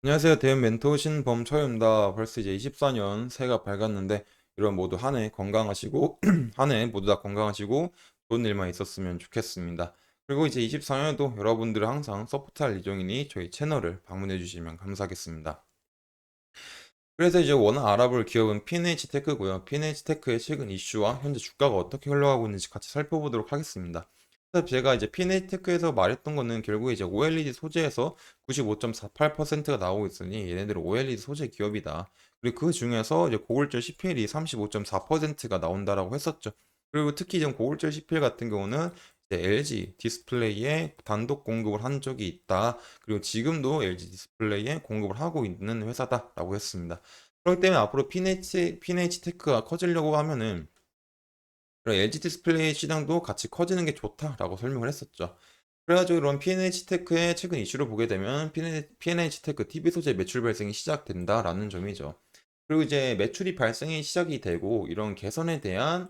안녕하세요. 대형 멘토 신범철입니다. 벌써 이제 24년 새해가 밝았는데 이런 모두 한 해 건강하시고 한 해 모두 다 건강하시고 좋은 일만 있었으면 좋겠습니다. 그리고 이제 24년에도 여러분들을 항상 서포트할 예정이니 저희 채널을 방문해 주시면 감사하겠습니다. 그래서 이제 워낙 알아볼 기업은 PNH 테크고요. PNH 테크의 최근 이슈와 현재 주가가 어떻게 흘러가고 있는지 같이 살펴보도록 하겠습니다. 그래서 제가 이제 PNH 테크에서 말했던 거는 결국에 이제 OLED 소재에서 95.48%가 나오고 있으니 얘네들은 OLED 소재 기업이다. 그리고 그 중에서 이제 고골절 CPL이 35.4%가 나온다라고 했었죠. 그리고 특히 지금 고골절 CPL 같은 경우는 이제 LG 디스플레이에 단독 공급을 한 적이 있다. 그리고 지금도 LG 디스플레이에 공급을 하고 있는 회사다라고 했습니다. 그렇기 때문에 앞으로 PNH테크가 커지려고 하면은 그런 LG 디스플레이 시장도 같이 커지는 게 좋다라고 설명을 했었죠. 그래가지고 이런 PNH테크의 최근 이슈를 보게 되면 PNH테크 TV 소재 매출 발생이 시작된다라는 점이죠. 그리고 이제 매출이 발생이 시작이 되고 이런 개선에 대한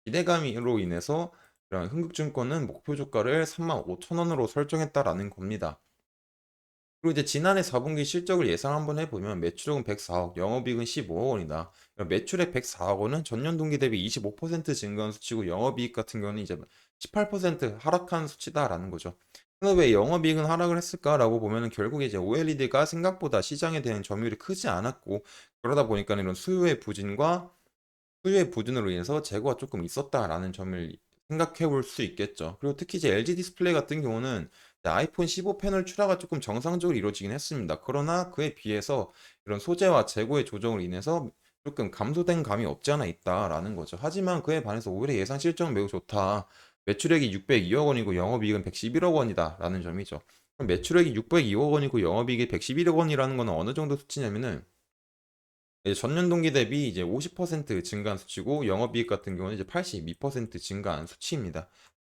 기대감으로 인해서 이런 흥국증권은 목표 주가를 35,000원으로 설정했다라는 겁니다. 그리고 이제 지난해 4분기 실적을 예상 한번 해보면 매출액은 104억, 영업이익은 15억 원이다. 매출액 104억 원은 전년 동기 대비 25% 증가한 수치고 영업이익 같은 경우는 이제 18% 하락한 수치다라는 거죠. 그런데 왜 영업이익은 하락을 했을까라고 보면은 결국에 이제 OLED가 생각보다 시장에 대한 점유율이 크지 않았고 그러다 보니까 이런 수요의 부진으로 인해서 재고가 조금 있었다라는 점을 생각해 볼 수 있겠죠. 그리고 특히 이제 LG 디스플레이 같은 경우는 아이폰 15 패널 출하가 조금 정상적으로 이루어지긴 했습니다. 그러나 그에 비해서 이런 소재와 재고의 조정으로 인해서 조금 감소된 감이 없지 않아 있다라는 거죠. 하지만 그에 반해서 오히려 예상 실적은 매우 좋다. 매출액이 602억 원이고 영업이익은 111억 원이다라는 점이죠. 그럼 매출액이 602억 원이고 영업이익이 111억 원이라는 거는 어느 정도 수치냐면은 이제 전년 동기 대비 이제 50% 증가한 수치고 영업이익 같은 경우는 이제 82% 증가한 수치입니다.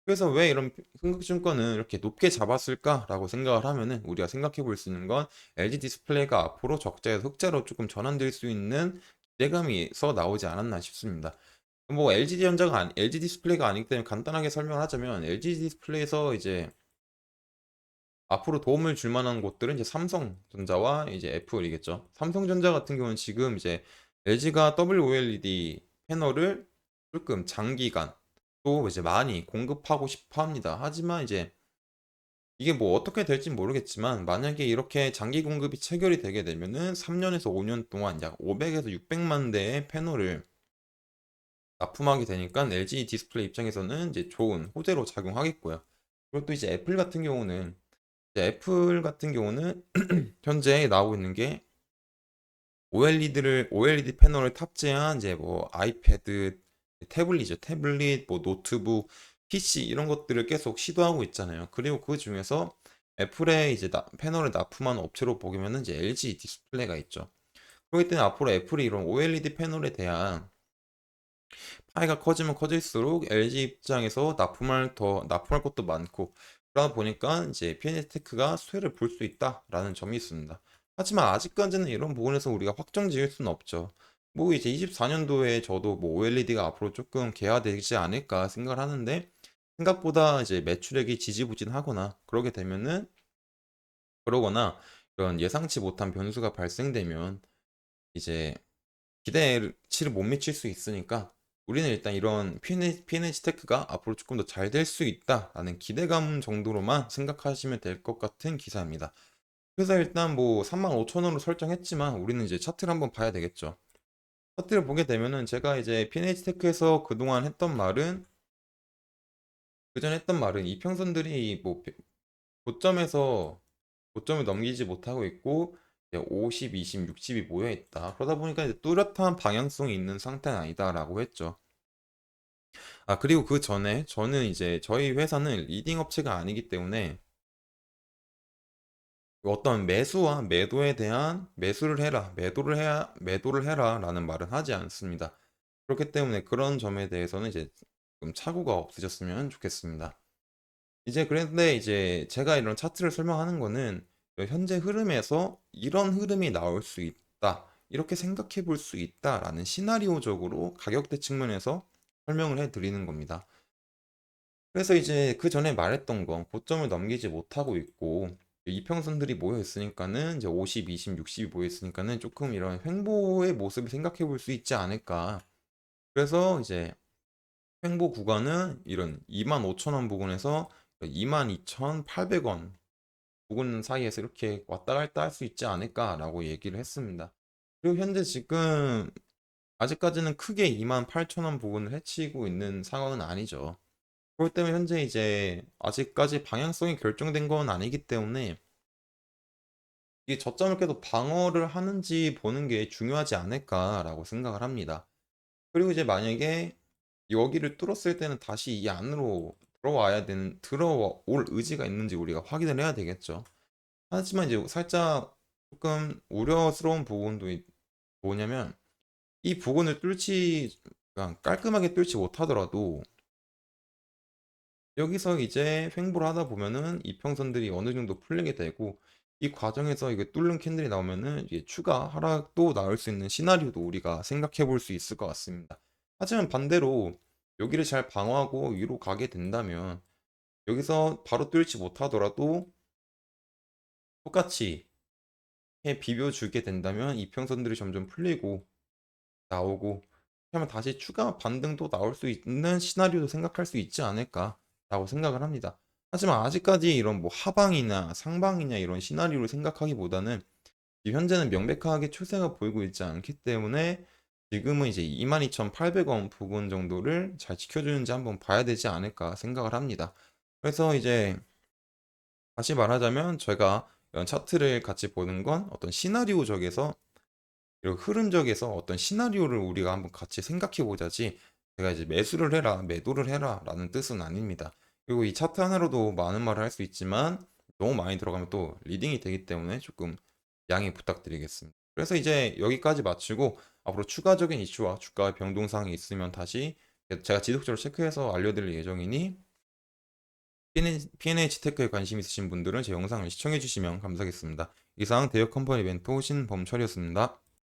그래서 왜 이런 흥국증권은 이렇게 높게 잡았을까라고 생각을 하면은 우리가 생각해 볼 수 있는 건 LG 디스플레이가 앞으로 적자에서 흑자로 조금 전환될 수 있는 기대감이서 나오지 않았나 싶습니다. 뭐 LG 디스플레이가 아니기 때문에 간단하게 설명을 하자면 LG 디스플레이에서 이제 앞으로 도움을 줄 만한 곳들은 이제 삼성전자와 이제 애플이겠죠. 삼성전자 같은 경우는 지금 이제 LG가 WOLED 패널을 조금 장기간 또 이제 많이 공급하고 싶어 합니다. 하지만 이제 이게 뭐 어떻게 될지 모르겠지만 만약에 이렇게 장기 공급이 체결이 되게 되면은 3년에서 5년 동안 약 500에서 600만 대의 패널을 납품하게 되니까 LG 디스플레이 입장에서는 이제 좋은 호재로 작용하겠고요. 그리고 또 이제 애플 같은 경우는 현재 나오고 있는 게 OLED 패널을 탑재한 이제 뭐 아이패드, 태블릿, 뭐 노트북, PC 이런 것들을 계속 시도하고 있잖아요. 그리고 그 중에서 애플의 이제 패널을 납품하는 업체로 보면은 이제 LG 디스플레이가 있죠. 그렇기 때문에 앞으로 애플이 이런 OLED 패널에 대한 파이가 커지면 커질수록 LG 입장에서 납품할 것도 많고 그러다 보니까 이제 PNT테크가 수혜를 볼 수 있다라는 점이 있습니다. 하지만 아직까지는 이런 부분에서 우리가 확정 지을 수는 없죠. 뭐 이제 24년도에 저도 뭐 OLED가 앞으로 조금 개화되지 않을까 생각을 하는데 생각보다 이제 매출액이 지지부진하거나 그러거나 그런 예상치 못한 변수가 발생되면 이제 기대치를 못 미칠 수 있으니까 우리는 일단 이런 P&H 테크가 앞으로 조금 더 잘 될 수 있다라는 기대감 정도로만 생각하시면 될 것 같은 기사입니다. 그래서 일단 뭐 35,000원으로 설정했지만 우리는 이제 차트를 한번 봐야 되겠죠. 차트를 보게 되면은 제가 이제 P&H 테크에서 그전에 했던 말은 이평선들이 뭐 고점에서 고점을 넘기지 못하고 있고 50, 20, 60이 모여 있다. 그러다 보니까 이제 뚜렷한 방향성이 있는 상태는 아니다라고 했죠. 아, 그리고 그 전에 저는 이제 저희 회사는 리딩 업체가 아니기 때문에 어떤 매수와 매도에 대한 매도를 해라라는 말은 하지 않습니다. 그렇기 때문에 그런 점에 대해서는 이제 좀 착오가 없으셨으면 좋겠습니다. 이제 그런데 이제 제가 이런 차트를 설명하는 거는 현재 흐름에서 이런 흐름이 나올 수 있다. 이렇게 생각해 볼 수 있다라는 시나리오적으로 가격대 측면에서 설명을 해 드리는 겁니다. 그래서 이제 그 전에 말했던 건 고점을 넘기지 못하고 있고 이평선들이 모여 있으니까는 이제 50, 20, 60이 모여 있으니까는 조금 이런 횡보의 모습을 생각해 볼 수 있지 않을까. 그래서 이제 횡보 구간은 이런 25,000원 부근에서 22,800원 부근 사이에서 이렇게 왔다 갔다 할 수 있지 않을까라고 얘기를 했습니다. 그리고 현재 지금 아직까지는 크게 28,000원 부근을 해치고 있는 상황은 아니죠. 그렇기 때문에 현재 이제 아직까지 방향성이 결정된 건 아니기 때문에 이 저점을 계속 방어를 하는지 보는 게 중요하지 않을까라고 생각을 합니다. 그리고 이제 만약에 여기를 뚫었을 때는 다시 이 안으로 들어올 의지가 있는지 우리가 확인을 해야 되겠죠. 하지만 이제 살짝 조금 우려스러운 부분도 뭐냐면 이 부분을 그냥 깔끔하게 뚫지 못하더라도 여기서 이제 횡보를 하다 보면은 이평선들이 어느 정도 풀리게 되고 이 과정에서 이게 뚫는 캔들이 나오면은 이게 추가 하락도 나올 수 있는 시나리오도 우리가 생각해 볼 수 있을 것 같습니다. 하지만 반대로 여기를 잘 방어하고 위로 가게 된다면 여기서 바로 뚫지 못하더라도 똑같이 비벼주게 된다면 이평선들이 점점 풀리고 나오고 하면 다시 추가 반등도 나올 수 있는 시나리오도 생각할 수 있지 않을까라고 생각을 합니다. 하지만 아직까지 이런 뭐 하방이나 상방이냐 이런 시나리오를 생각하기보다는 지금 현재는 명백하게 추세가 보이고 있지 않기 때문에 지금은 이제 22,800원 부근 정도를 잘 지켜주는지 한번 봐야 되지 않을까 생각을 합니다. 그래서 이제 다시 말하자면 제가 이런 차트를 같이 보는 건 어떤 시나리오적에서 이런 흐름적에서 어떤 시나리오를 우리가 한번 같이 생각해 보자지 제가 이제 매수를 해라, 매도를 해라 라는 뜻은 아닙니다. 그리고 이 차트 하나로도 많은 말을 할 수 있지만 너무 많이 들어가면 또 리딩이 되기 때문에 조금 양해 부탁드리겠습니다. 그래서 이제 여기까지 마치고 앞으로 추가적인 이슈와 주가의 변동사항이 있으면 다시 제가 지속적으로 체크해서 알려드릴 예정이니 P&H 테크에 관심 있으신 분들은 제 영상을 시청해 주시면 감사하겠습니다. 이상 대역 컴퍼니 멘토 신범철이었습니다.